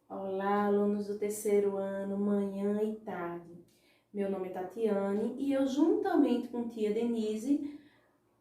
Olá, alunos do terceiro ano, manhã e tarde. Meu nome é Tatiane e eu, juntamente com tia Denise,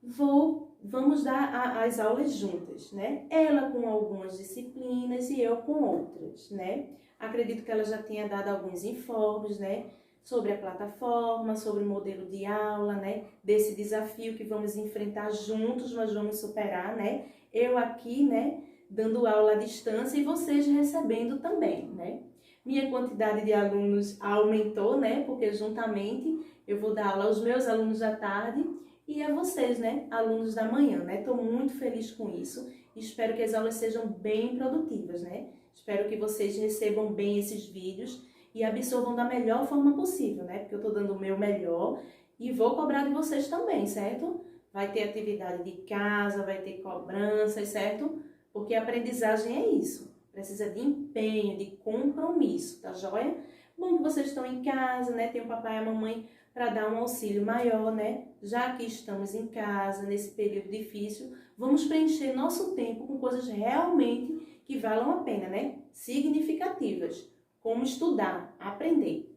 vamos dar as aulas juntas, né? Ela com algumas disciplinas e eu com outras, né? Acredito que ela já tenha dado alguns informes, né? Sobre a plataforma, sobre o modelo de aula, né? Desse desafio que vamos enfrentar juntos, mas vamos superar, né? Eu aqui, né? Dando aula à distância e vocês recebendo também, né? Minha quantidade de alunos aumentou, né? Porque juntamente eu vou dar aula aos meus alunos da tarde e a vocês, né? Alunos da manhã, né? Estou muito feliz com isso e espero que as aulas sejam bem produtivas, né? Espero que vocês recebam bem esses vídeos e absorvam da melhor forma possível, né? Porque eu estou dando o meu melhor e vou cobrar de vocês também, certo? Vai ter atividade de casa, vai ter cobranças, certo? Porque a aprendizagem é isso, precisa de empenho, de compromisso, tá joia? Bom que vocês estão em casa, né? Tem o papai e a mamãe para dar um auxílio maior, né? Já que estamos em casa, nesse período difícil, vamos preencher nosso tempo com coisas realmente que valam a pena, né? Significativas, como estudar, aprender.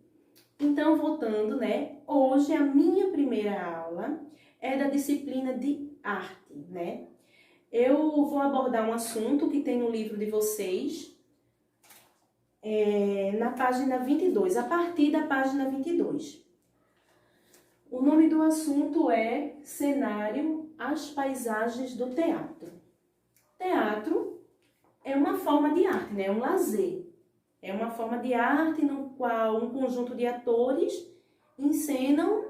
Então, voltando, né? Hoje a minha primeira aula é da disciplina de arte, né? Eu vou abordar um assunto que tem no livro de vocês, na página 22, a partir da página 22. O nome do assunto é Cenário, as paisagens do teatro. Teatro é uma forma de arte, né? É um lazer. É uma forma de arte no qual um conjunto de atores encenam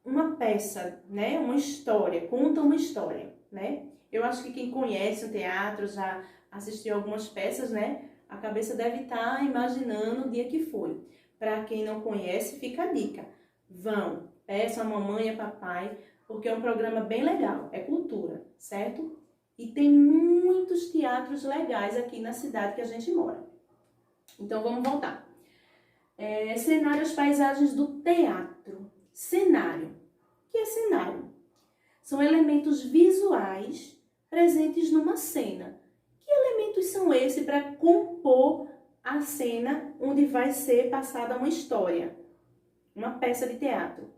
uma peça, né? Uma história, contam uma história, né? Eu acho que quem conhece o teatro, já assistiu algumas peças, né? A cabeça deve estar imaginando o dia que foi. Para quem não conhece, fica a dica. Vão, peçam a mamãe e a papai, porque é um programa bem legal, é cultura, certo? E tem muitos teatros legais aqui na cidade que a gente mora. Então vamos voltar. Cenário, as paisagens do teatro. Cenário. O que é cenário? São elementos visuais presentes numa cena. Que elementos são esses para compor a cena onde vai ser passada uma história, uma peça de teatro?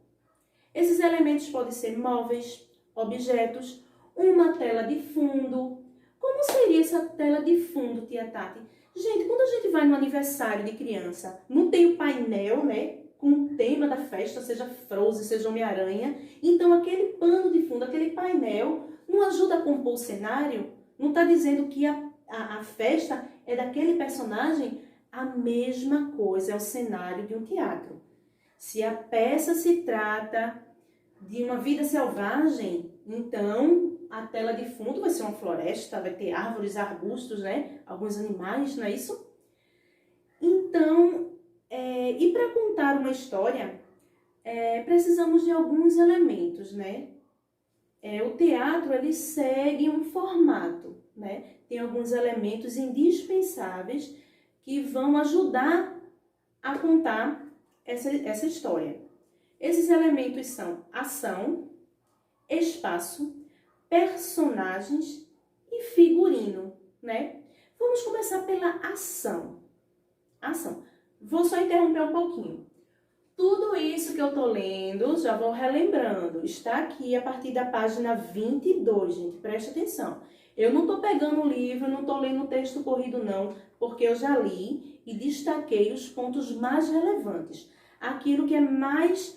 Esses elementos podem ser móveis, objetos, uma tela de fundo. Como seria essa tela de fundo, tia Tati? Gente, quando a gente vai no aniversário de criança, não tem o painel, né? Com o tema da festa, seja Frozen, seja Homem-Aranha. Então, aquele pano de fundo, aquele painel, não ajuda a compor o cenário? Não está dizendo que a festa é daquele personagem? A mesma coisa é o cenário de um teatro. Se a peça se trata de uma vida selvagem, então a tela de fundo vai ser uma floresta, vai ter árvores, arbustos, né? Alguns animais, não é isso? Então, e para contar uma história, precisamos de alguns elementos, né? O teatro, ele segue um formato, né? Tem alguns elementos indispensáveis que vão ajudar a contar essa história. Esses elementos são ação, espaço, personagens e figurino, né? Vamos começar pela ação. Ação. Vou só interromper um pouquinho. Tudo isso que eu tô lendo, já vou relembrando, está aqui a partir da página 22, gente, preste atenção. Eu não tô pegando o livro, não tô lendo o texto corrido não, porque eu já li e destaquei os pontos mais relevantes. Aquilo que é mais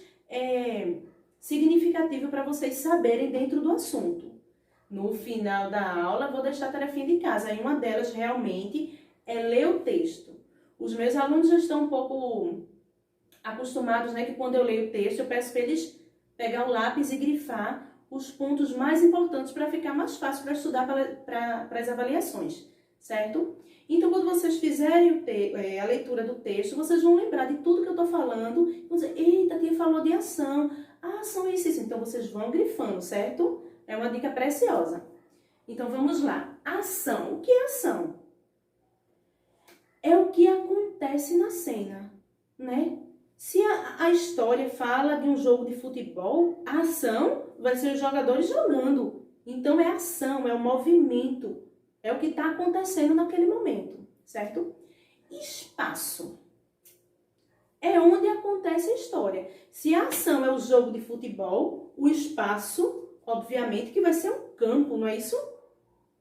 significativo para vocês saberem dentro do assunto. No final da aula, vou deixar a tarefinha de casa. Aí uma delas realmente é ler o texto. Os meus alunos já estão um pouco acostumados, né, que quando eu leio o texto, eu peço para eles pegar o lápis e grifar os pontos mais importantes para ficar mais fácil para estudar para as avaliações, certo? Então, quando vocês fizerem a leitura do texto, vocês vão lembrar de tudo que eu estou falando. Vão dizer, eita, a tia falou de ação. Ah, ação é isso. Então, vocês vão grifando, certo? É uma dica preciosa. Então, vamos lá. Ação. O que é ação? É o que acontece na cena, né? Se a história fala de um jogo de futebol, a ação vai ser os jogadores jogando. Então, é ação, é o movimento. É o que está acontecendo naquele momento, certo? espaço. É onde acontece a história. Se a ação é o jogo de futebol, o espaço, obviamente, que vai ser um campo, não é isso?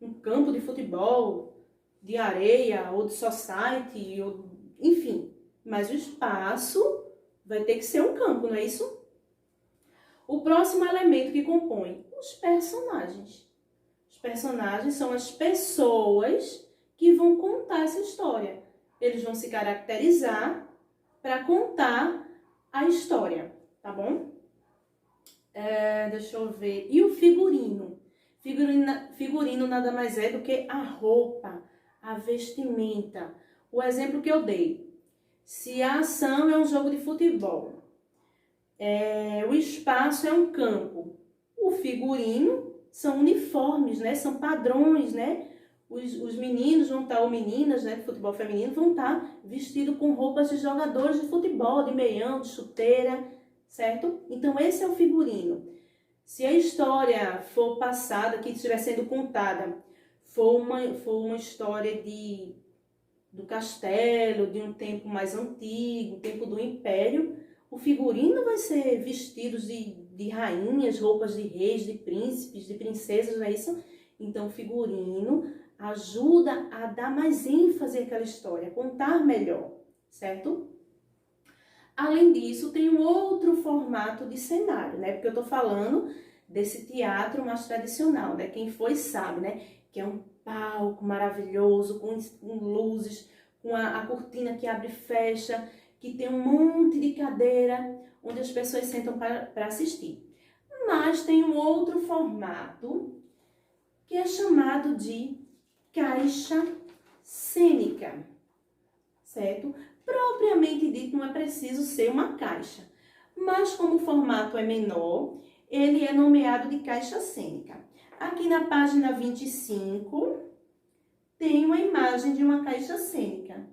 Um campo de futebol, de areia, ou de society, ou, enfim. Mas o espaço vai ter que ser um campo, não é isso? O próximo elemento que compõe os personagens. Os personagens são as pessoas que vão contar essa história. Eles vão se caracterizar para contar a história, tá bom? Deixa eu ver. E o figurino? Figurino nada mais é do que a roupa, a vestimenta. O exemplo que eu dei. Se a ação é um jogo de futebol, o espaço é um campo, o figurino são uniformes, né? São padrões, né? Os meninos vão estar, ou meninas, né, de futebol feminino, vão estar vestidos com roupas de jogadores de futebol, de meião, de chuteira, certo? Então, esse é o figurino. Se a história for passada, que estiver sendo contada, for uma história do castelo, de um tempo mais antigo, tempo do Império, o figurino vai ser vestidos de rainhas, roupas de reis, de príncipes, de princesas, não é isso? Então, o figurino ajuda a dar mais ênfase àquela história, contar melhor, certo? Além disso, tem um outro formato de cenário, né? Porque eu tô falando desse teatro mais tradicional, né? Quem foi sabe, né? Que é um palco maravilhoso, com luzes, com a cortina que abre e fecha, que tem um monte de cadeira onde as pessoas sentam para assistir. Mas tem um outro formato que é chamado de caixa cênica, certo? Propriamente dito, não é preciso ser uma caixa, mas como o formato é menor, ele é nomeado de caixa cênica. Aqui na página 25, tem uma imagem de uma caixa cênica.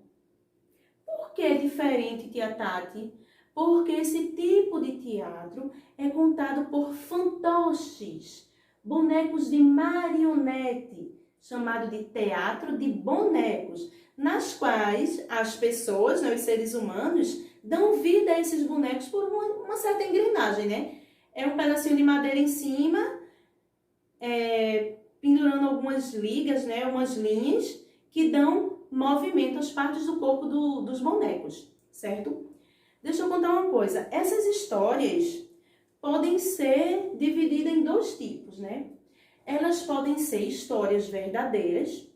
Por que é diferente, tia Tati? Porque esse tipo de teatro é contado por fantoches, bonecos de marionete, chamado de teatro de bonecos, nas quais as pessoas, né, os seres humanos, dão vida a esses bonecos por uma certa engrenagem, né? É um pedacinho de madeira em cima, pendurando algumas ligas, né, umas linhas, que dão movimento às partes do corpo dos bonecos, certo? Deixa eu contar uma coisa. Essas histórias podem ser divididas em dois tipos, né? Elas podem ser histórias verdadeiras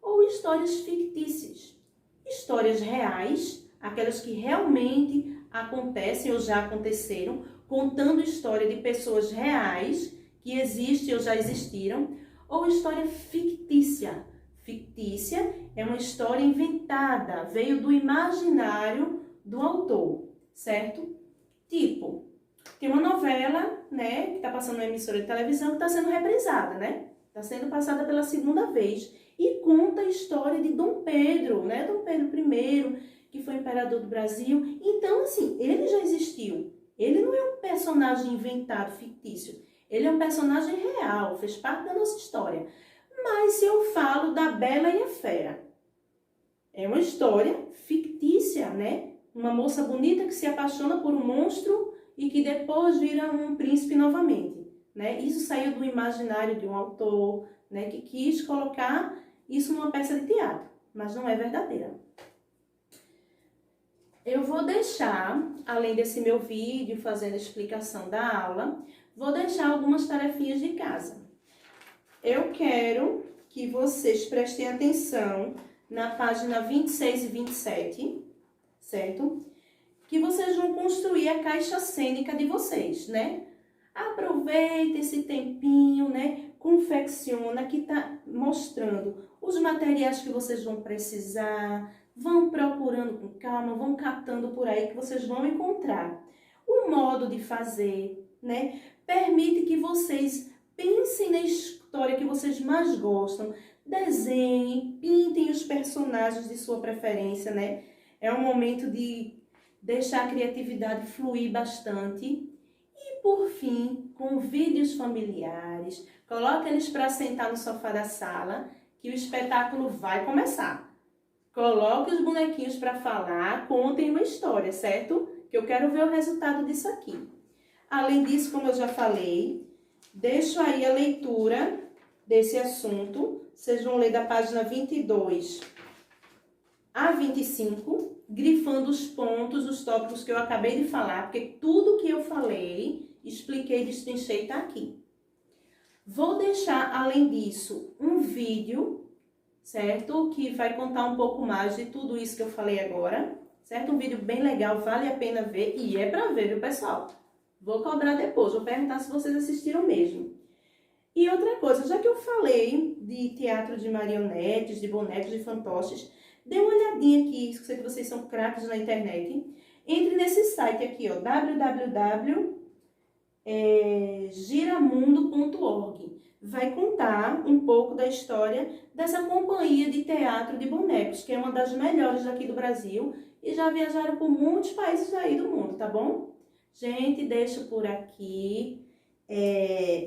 ou histórias fictícias. Histórias reais, aquelas que realmente acontecem ou já aconteceram, contando história de pessoas reais que existem ou já existiram, ou história fictícia. Fictícia é uma história inventada, veio do imaginário do autor, certo? Tipo, tem uma novela, né, que está passando na emissora de televisão, que está sendo reprisada, né? Está sendo passada pela segunda vez. E conta a história de Dom Pedro, né? Dom Pedro I, que foi imperador do Brasil. Então, assim, ele já existiu. Ele não é um personagem inventado, fictício. Ele é um personagem real, fez parte da nossa história. Mas se eu falo da Bela e a Fera, é uma história fictícia, né? Uma moça bonita que se apaixona por um monstro e que depois vira um príncipe novamente, né? Isso saiu do imaginário de um autor, né, que quis colocar isso numa peça de teatro, mas não é verdadeira. Eu vou deixar, além desse meu vídeo fazendo a explicação da aula, vou deixar algumas tarefinhas de casa. Eu quero que vocês prestem atenção na página 26 e 27, certo? Que vocês vão construir a caixa cênica de vocês, né? Aproveita esse tempinho, né? Confecciona, que tá mostrando os materiais que vocês vão precisar, vão procurando com calma, vão catando por aí que vocês vão encontrar. O modo de fazer, né? Permite que vocês pensem na história que vocês mais gostam, desenhem, pintem os personagens de sua preferência, né? É um momento de deixar a criatividade fluir bastante. E, por fim, convide os familiares, coloque eles para sentar no sofá da sala, que o espetáculo vai começar. Coloque os bonequinhos para falar, contem uma história, certo? Que eu quero ver o resultado disso aqui. Além disso, como eu já falei, deixo aí a leitura desse assunto. Vocês vão ler da página 22 a 25, grifando os pontos, os tópicos que eu acabei de falar, porque tudo que eu falei, expliquei, destrinchei, tá aqui. Vou deixar, além disso, um vídeo, certo? Que vai contar um pouco mais de tudo isso que eu falei agora, certo? Um vídeo bem legal, vale a pena ver, e é pra ver, viu, pessoal? Vou cobrar depois, vou perguntar se vocês assistiram mesmo. E outra coisa, já que eu falei de teatro de marionetes, de bonecos, de fantoches, dê uma olhadinha aqui, sei que vocês são craques na internet. Entre nesse site aqui, ó, www.giramundo.org. Vai contar um pouco da história dessa companhia de teatro de bonecos, que é uma das melhores daqui do Brasil e já viajaram por muitos países aí do mundo, tá bom? Gente, deixo por aqui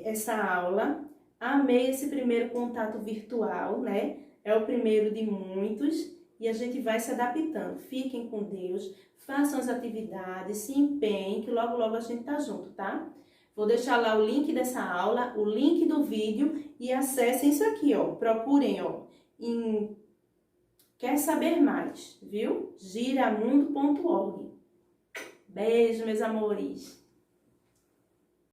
essa aula. Amei esse primeiro contato virtual, né? É o primeiro de muitos e a gente vai se adaptando. Fiquem com Deus, façam as atividades, se empenhem, que logo, logo a gente tá junto, tá? Vou deixar lá o link dessa aula, o link do vídeo e acessem isso aqui, ó. Procurem, ó, Quer saber mais, viu? Giramundo.org. Beijo, meus amores!